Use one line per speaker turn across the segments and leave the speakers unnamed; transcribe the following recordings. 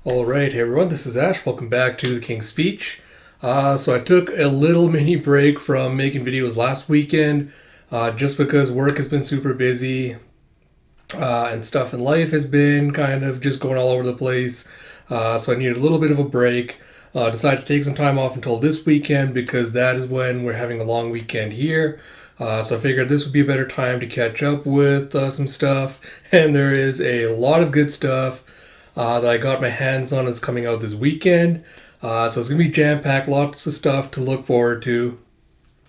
All right, hey everyone, this is Ash. Welcome back to the King's Speech. So I took a little mini break from making videos last weekend just because work has been super busy and stuff in life has been kind of just going all over the place. So I needed a little bit of a break. Decided to take some time off until this weekend because that is when we're having a long weekend here. So I figured this would be a better time to catch up with some stuff. And there is a lot of good stuff that I got my hands on is coming out this weekend. So it's going to be jam-packed, lots of stuff to look forward to.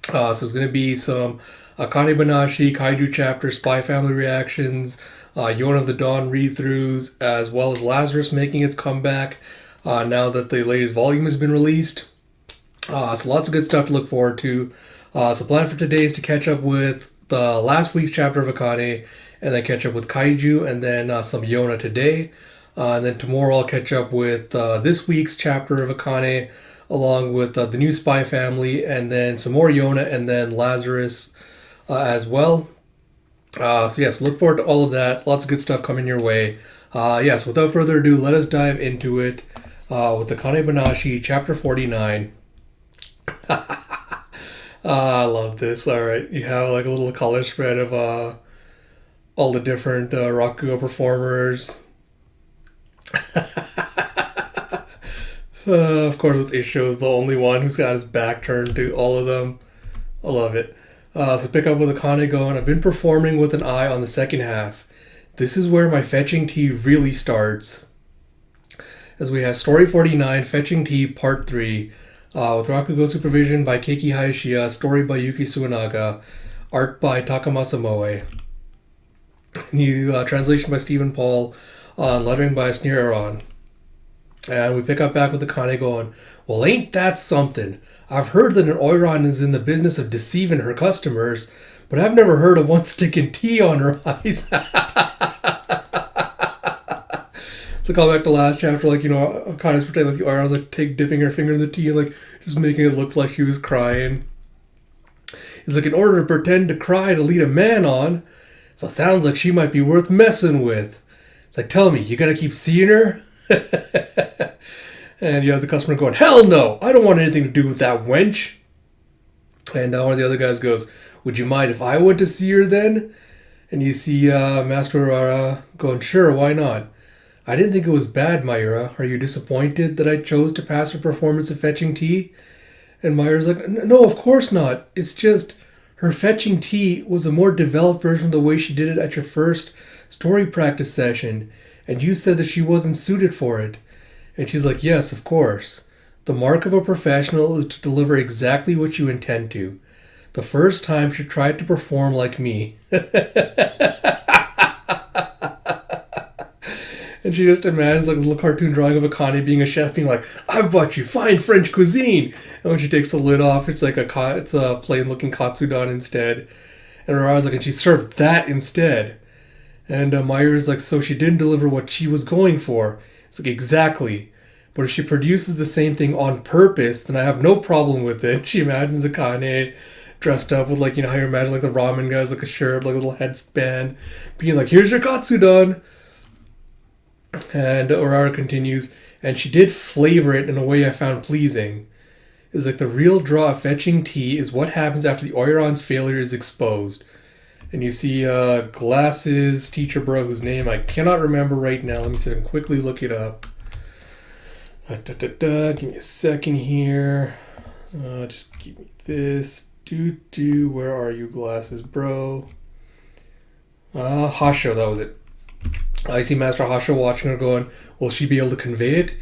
So it's going to be some Akane-Banashi, Kaiju chapter, Spy Family reactions, Yona of the Dawn read-throughs, as well as Lazarus making its comeback now that the latest volume has been released. So lots of good stuff to look forward to. So plan for today is to catch up with the last week's chapter of Akane, and then catch up with Kaiju, and then some Yona today. And then tomorrow I'll catch up with this week's chapter of Akane, along with the new Spy Family, and then some more Yona, and then Lazarus as well. So yes, look forward to all of that. Lots of good stuff coming your way. Yes, without further ado, let us dive into it with Akane-Banashi, chapter 49. I love this. All right, you have like a little color spread of all the different Rakugo performers. Of course, with Isho is the only one who's got his back turned to all of them. I love it. So pick up with Akane going, I've been performing with an eye on the second half. This is where my fetching tea really starts. As we have Story 49, Fetching Tea, Part 3, with Rakugo supervision by Keiki Hayashiya, story by Yuki Suenaga, art by Takamasa Moe. New translation by Stephen Paul, lettering by Sneer Aaron. And we pick up back with Akane going, well, ain't that something? I've heard that an Oiran is in the business of deceiving her customers, but I've never heard of one sticking tea on her eyes. So call back to last chapter, like, Akane's pretending like the Oiran's like dipping her finger in the tea and like just making it look like she was crying. He's like, in order to pretend to cry to lead a man on, so it sounds like she might be worth messing with. It's like, tell me, you gonna keep seeing her? And you have the customer going, hell no, I don't want anything to do with that wench. And one of the other guys goes, would you mind if I went to see her then? And you see Master Urara going, sure, why not? I didn't think it was bad, Mayura. Are you disappointed that I chose to pass her performance of fetching tea? And Mayura's like, no, of course not. It's just her fetching tea was a more developed version of the way she did it at your first story practice session, and you said that she wasn't suited for it. And she's like, yes, of course. The mark of a professional is to deliver exactly what you intend to. The first time she tried to perform like me. And she just imagines like a little cartoon drawing of Akane being a chef, being like, I've bought you fine French cuisine. And when she takes the lid off, it's like it's a plain looking katsudon instead. And Urara's like, and she served that instead. And Mayura's like, so she didn't deliver what she was going for. It's like, exactly. But if she produces the same thing on purpose, then I have no problem with it. She imagines Akane dressed up with like, how you imagine like the ramen guys, like a shirt, like a little headband, being like, here's your katsudon. And Urara continues, and she did flavor it in a way I found pleasing. It's like the real draw of fetching tea is what happens after the Oiran's failure is exposed. And you see Glasses teacher bro, whose name I cannot remember right now. Let me see if I can quickly look it up. Give me a second here. Just give me this. Where are you, Glasses bro? Hasho, that was it. I see Master Hasho watching her going, will she be able to convey it?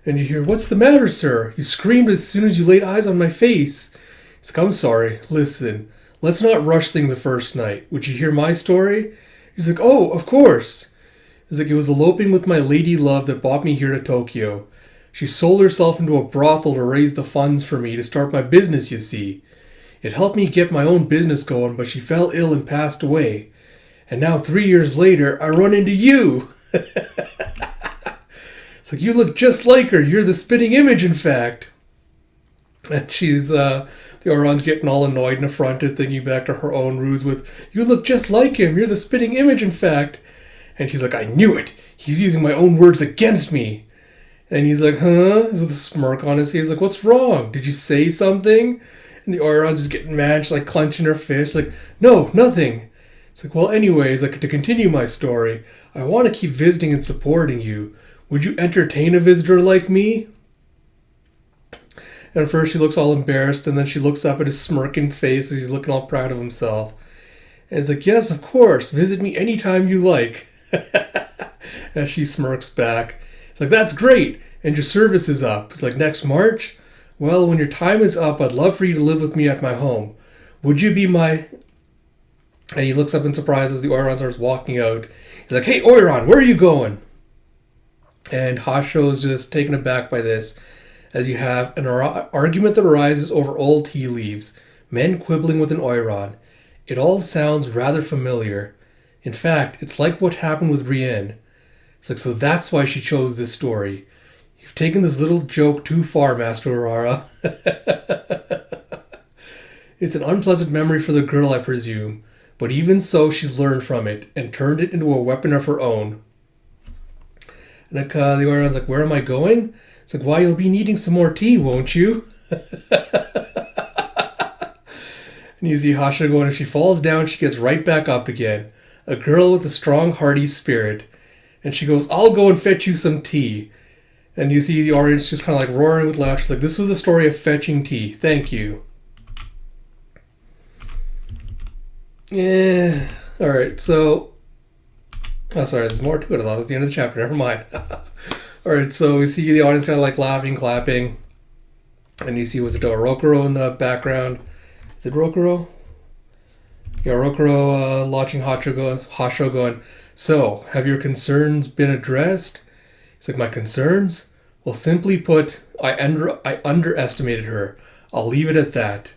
And you hear, what's the matter, sir? You screamed as soon as you laid eyes on my face. He's like, I'm sorry. Listen, let's not rush things the first night. Would you hear my story? He's like, oh, of course. He's like, it was eloping with my lady love that brought me here to Tokyo. She sold herself into a brothel to raise the funds for me to start my business, you see. It helped me get my own business going, but she fell ill and passed away. And now 3 years later, I run into you. It's like, you look just like her. You're the spitting image, in fact. And she's, the Oran's getting all annoyed and affronted, thinking back to her own ruse with, you look just like him. You're the spitting image, in fact. And she's like, I knew it. He's using my own words against me. And he's like, huh? With a smirk on his face. Like, what's wrong? Did you say something? And the Oiron's just getting mad. She's like clenching her fist. Like, no, nothing. It's like, well, anyways, like to continue my story, I want to keep visiting and supporting you. Would you entertain a visitor like me? And at first she looks all embarrassed, and then she looks up at his smirking face as he's looking all proud of himself. And he's like, yes, of course. Visit me anytime you like. As she smirks back. It's like, that's great. And your service is up. It's like, next March? Well, when your time is up, I'd love for you to live with me at my home. Would you be my... And he looks up in surprise as the Oiron starts walking out. He's like, hey, Oiron, where are you going? And Hasho is just taken aback by this, as you have an argument that arises over old tea leaves, men quibbling with an Oiron. It all sounds rather familiar. In fact, it's like what happened with Rien. It's like, so that's why she chose this story. You've taken this little joke too far, Master Urara. It's an unpleasant memory for the girl, I presume. But even so, she's learned from it and turned it into a weapon of her own. And the Oiron's like, where am I going? It's like, why, you'll be needing some more tea, won't you? And you see Hasha going, if she falls down, she gets right back up again. A girl with a strong, hearty spirit. And she goes, I'll go and fetch you some tea. And you see the audience just kind of like roaring with laughter. She's like, this was the story of fetching tea. Thank you. Yeah. Alright, so... Oh, sorry, there's more to it. I thought it was the end of the chapter. Never mind. Alright, so we see the audience kind of like laughing, clapping. And you see, was it Rokuro in the background? Is it Rokuro? Yeah, Rokuro watching Hasho going, so, have your concerns been addressed? He's like, my concerns? Well, simply put, I underestimated her. I'll leave it at that.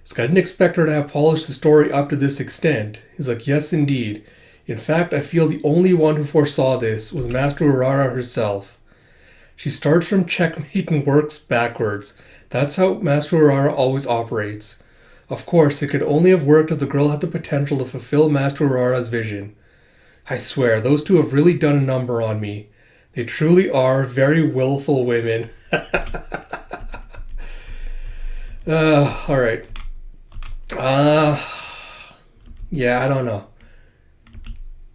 He's like, I didn't expect her to have polished the story up to this extent. He's like, yes, indeed. In fact, I feel the only one who foresaw this was Master Urara herself. She starts from checkmate and works backwards. That's how Master Urara always operates. Of course, it could only have worked if the girl had the potential to fulfill Master Urara's vision. I swear, those two have really done a number on me. They truly are very willful women. Alright. Yeah, I don't know.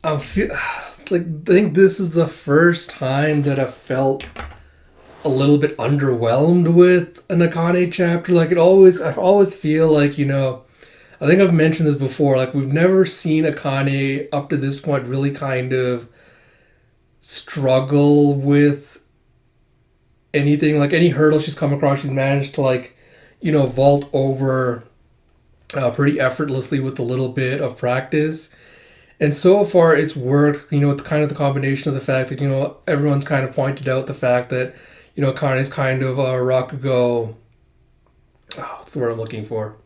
I think this is the first time that I felt a little bit underwhelmed with an Akane chapter. Like I always feel like, I think I've mentioned this before, like we've never seen Akane up to this point really kind of struggle with anything, like any hurdle she's come across, she's managed to vault over pretty effortlessly with a little bit of practice. And so far it's worked, with kind of the combination of the fact that, everyone's kind of pointed out the fact that, Akane's kind of Rakugo, what's the word I'm looking for?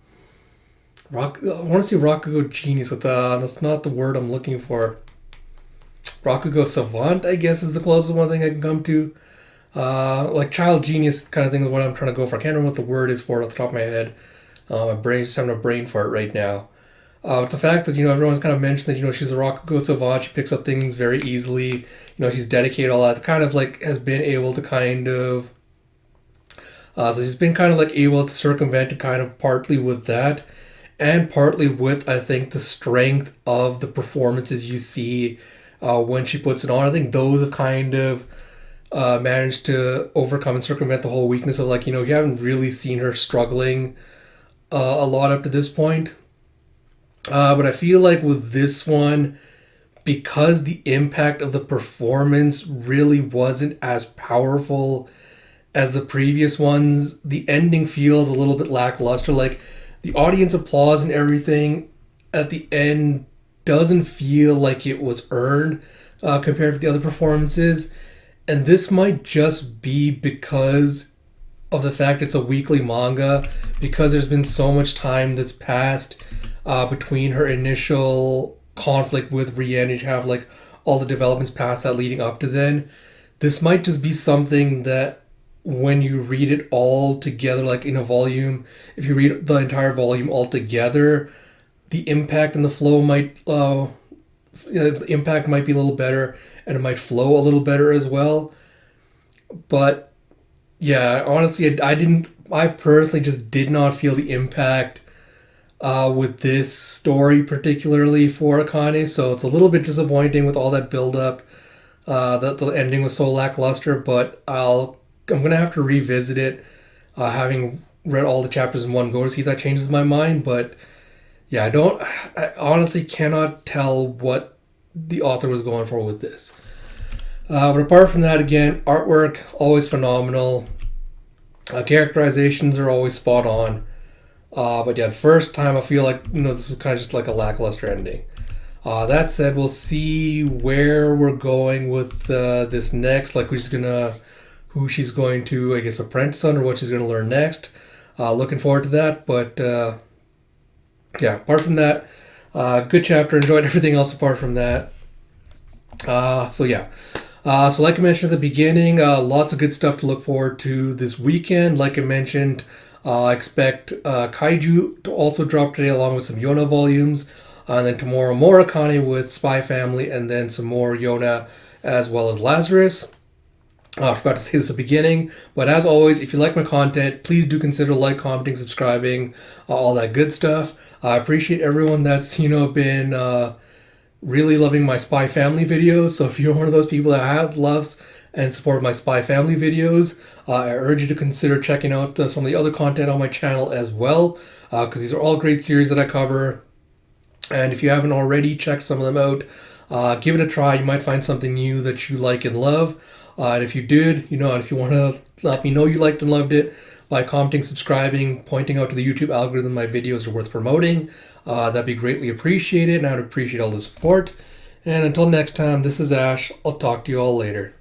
I want to say Rakugo genius, but that's not the word I'm looking for. Rakugo savant, I guess, is the closest one thing I can come to. Like child genius kind of thing is what I'm trying to go for. I can't remember what the word is for it off the top of my head. My brain's just having a brain fart right now. But the fact that, everyone's kind of mentioned that, she's a Rakugo savant, she picks up things very easily, she's dedicated, all that, kind of has been able to kind of... so she's been kind of able to circumvent it kind of partly with that, and partly with, I think, the strength of the performances you see when she puts it on. I think those have kind of managed to overcome and circumvent the whole weakness of, you haven't really seen her struggling a lot up to this point. But I feel like with this one, because the impact of the performance really wasn't as powerful as the previous ones, the ending feels a little bit lackluster. The audience applause and everything at the end doesn't feel like it was earned compared to the other performances. And this might just be because of the fact it's a weekly manga, because there's been so much time that's passed between her initial conflict with Rien, and you have all the developments past that leading up to then. This might just be something that when you read it all together, in a volume, if you read the entire volume all together, the impact and the flow might the impact might be a little better, and it might flow a little better as well. But yeah, honestly, I personally just did not feel the impact with this story, particularly for Akane. So it's a little bit disappointing with all that build up. That the ending was so lackluster, but I'm gonna have to revisit it, having read all the chapters in one go to see if that changes my mind. But yeah, I honestly cannot tell what the author was going for with this. But apart from that, again, artwork always phenomenal. Characterizations are always spot on. But yeah, the first time I feel like this was kind of just like a lackluster ending. That said, we'll see where we're going with this next. Like who she's going to, I guess, apprentice on, or what she's going to learn next. Looking forward to that. But yeah, apart from that, good chapter. Enjoyed everything else apart from that. So yeah. So like I mentioned at the beginning, lots of good stuff to look forward to this weekend. Like I mentioned, I expect Kaiju to also drop today along with some Yona volumes. And then tomorrow more Akane with Spy Family, and then some more Yona as well as Lazarus. I forgot to say this at the beginning, but as always, if you like my content, please do consider commenting, subscribing, all that good stuff. I appreciate everyone that's been really loving my Spy Family videos. So if you're one of those people that loves and support my Spy Family videos, I urge you to consider checking out some of the other content on my channel as well, because these are all great series that I cover. And if you haven't already, check some of them out. Give it a try. You might find something new that you like and love. And if you did, and if you want to let me know you liked and loved it by commenting, subscribing, pointing out to the YouTube algorithm my videos are worth promoting, that'd be greatly appreciated, and I would appreciate all the support. And until next time, this is Ash. I'll talk to you all later.